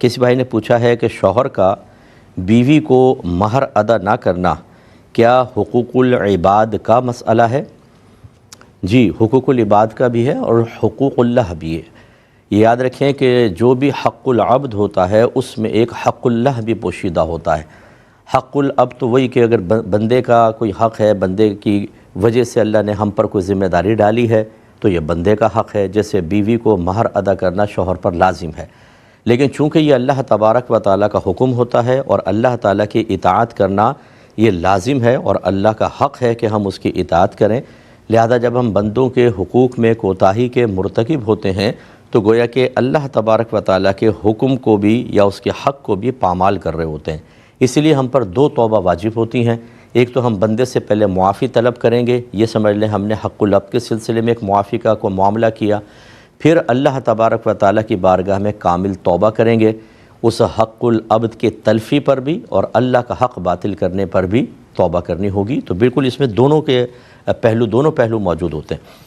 کسی بھائی نے پوچھا ہے کہ شوہر کا بیوی کو مہر ادا نہ کرنا کیا حقوق العباد کا مسئلہ ہے؟ جی، حقوق العباد کا بھی ہے اور حقوق اللہ بھی ہے۔ یہ یاد رکھیں کہ جو بھی حق العبد ہوتا ہے اس میں ایک حق اللہ بھی پوشیدہ ہوتا ہے۔ حق العبد تو وہی کہ اگر بندے کا کوئی حق ہے، بندے کی وجہ سے اللہ نے ہم پر کوئی ذمہ داری ڈالی ہے تو یہ بندے کا حق ہے، جیسے بیوی کو مہر ادا کرنا شوہر پر لازم ہے۔ لیکن چونکہ یہ اللہ تبارک و تعالیٰ کا حکم ہوتا ہے اور اللہ تعالیٰ کی اطاعت کرنا یہ لازم ہے اور اللہ کا حق ہے کہ ہم اس کی اطاعت کریں، لہذا جب ہم بندوں کے حقوق میں کوتاہی کے مرتکب ہوتے ہیں تو گویا کہ اللہ تبارک و تعالیٰ کے حکم کو بھی یا اس کے حق کو بھی پامال کر رہے ہوتے ہیں۔ اسی لیے ہم پر دو توبہ واجب ہوتی ہیں۔ ایک تو ہم بندے سے پہلے معافی طلب کریں گے، یہ سمجھ لیں ہم نے حق العبد کے سلسلے میں ایک معافی کا کوئی معاملہ کیا، پھر اللہ تبارک و تعالیٰ کی بارگاہ میں کامل توبہ کریں گے، اس حق العبد کے تلفی پر بھی اور اللہ کا حق باطل کرنے پر بھی توبہ کرنی ہوگی۔ تو بالکل اس میں دونوں پہلو موجود ہوتے ہیں۔